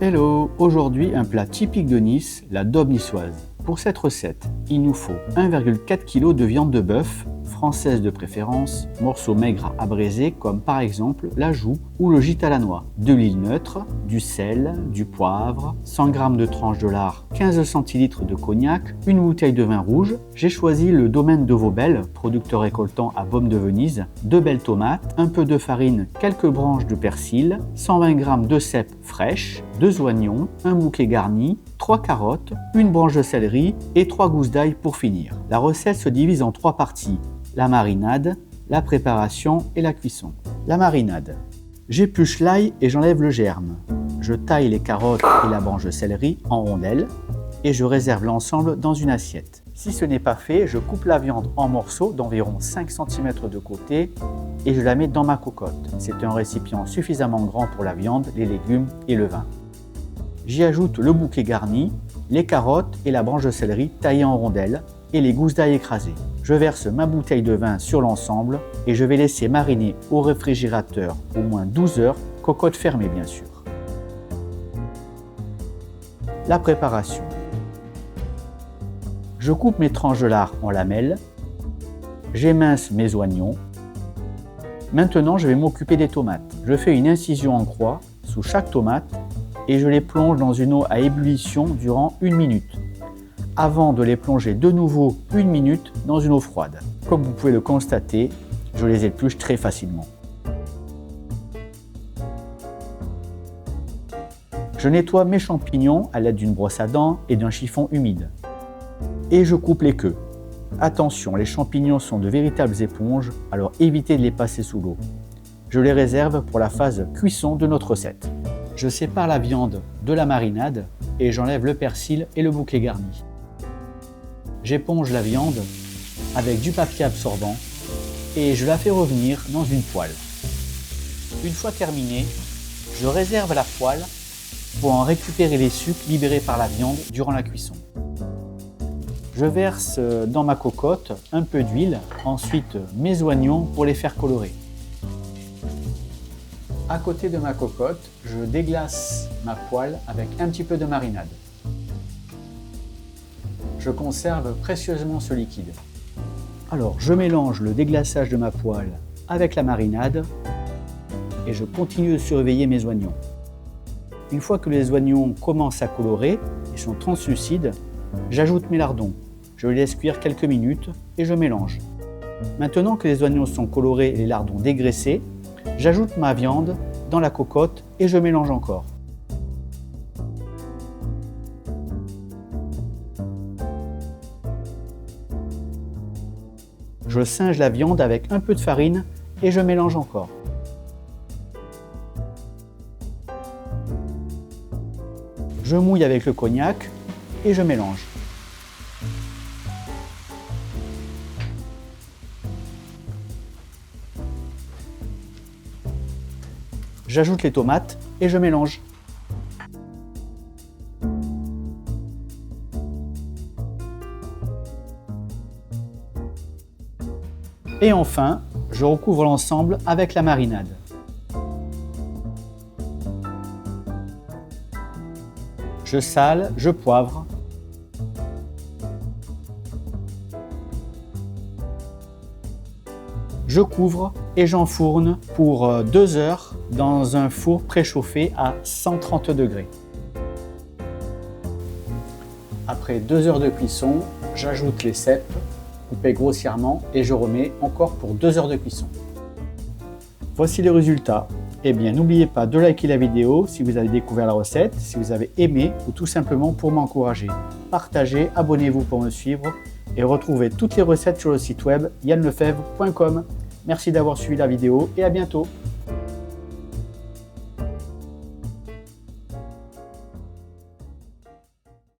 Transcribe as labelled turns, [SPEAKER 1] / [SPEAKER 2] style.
[SPEAKER 1] Hello! Aujourd'hui, un plat typique de Nice, la daube niçoise. Pour cette recette, il nous faut 1,4 kg de viande de bœuf, française de préférence, morceaux maigres à braiser comme par exemple la joue ou le gîte à la noix, de l'huile neutre, du sel, du poivre, 100 g de tranches de lard, 15 centilitres de cognac, une bouteille de vin rouge. J'ai choisi le domaine de Vaubel, producteur récoltant à Baume de Venise, 2 belles tomates, un peu de farine, quelques branches de persil, 120 g de cèpe fraîche, 2 oignons, un bouquet garni, 3 carottes, une branche de céleri et 3 gousses d'ail pour finir. La recette se divise en 3 parties, la marinade, la préparation et la cuisson. La marinade. J'épluche l'ail et j'enlève le germe. Je taille les carottes et la branche de céleri en rondelles et je réserve l'ensemble dans une assiette. Si ce n'est pas fait, je coupe la viande en morceaux d'environ 5 cm de côté et je la mets dans ma cocotte. C'est un récipient suffisamment grand pour la viande, les légumes et le vin. J'y ajoute le bouquet garni, les carottes et la branche de céleri taillée en rondelles et les gousses d'ail écrasées. Je verse ma bouteille de vin sur l'ensemble et je vais laisser mariner au réfrigérateur au moins 12 heures, cocotte fermée bien sûr. La préparation. Je coupe mes tranches de lard en lamelles, j'émince mes oignons. Maintenant, je vais m'occuper des tomates. Je fais une incision en croix sous chaque tomate et je les plonge dans une eau à ébullition durant 1 minute, avant de les plonger de nouveau 1 minute dans une eau froide. Comme vous pouvez le constater, je les épluche très facilement. Je nettoie mes champignons à l'aide d'une brosse à dents et d'un chiffon humide. Et je coupe les queues. Attention, les champignons sont de véritables éponges, alors évitez de les passer sous l'eau. Je les réserve pour la phase cuisson de notre recette. Je sépare la viande de la marinade et j'enlève le persil et le bouquet garni. J'éponge la viande avec du papier absorbant et je la fais revenir dans une poêle. Une fois terminée, je réserve la poêle pour en récupérer les sucs libérés par la viande durant la cuisson. Je verse dans ma cocotte un peu d'huile, ensuite mes oignons pour les faire colorer. À côté de ma cocotte, je déglace ma poêle avec un petit peu de marinade. Je conserve précieusement ce liquide. Alors, je mélange le déglaçage de ma poêle avec la marinade et je continue de surveiller mes oignons. Une fois que les oignons commencent à colorer et sont translucides, j'ajoute mes lardons. Je les laisse cuire quelques minutes et je mélange. Maintenant que les oignons sont colorés et les lardons dégraissés, j'ajoute ma viande dans la cocotte et je mélange encore. Je singe la viande avec un peu de farine et je mélange encore. Je mouille avec le cognac et je mélange. J'ajoute les tomates et je mélange. Et enfin, je recouvre l'ensemble avec la marinade. Je sale, je poivre. Je couvre et j'enfourne pour 2 heures dans un four préchauffé à 130 degrés. Après 2 heures de cuisson, j'ajoute les cèpes coupés grossièrement et je remets encore pour 2 heures de cuisson. Voici le résultat. Eh bien, n'oubliez pas de liker la vidéo si vous avez découvert la recette, si vous avez aimé ou tout simplement pour m'encourager. Partagez, abonnez-vous pour me suivre et retrouvez toutes les recettes sur le site web yanlefebvre.com. Merci d'avoir suivi la vidéo et à bientôt.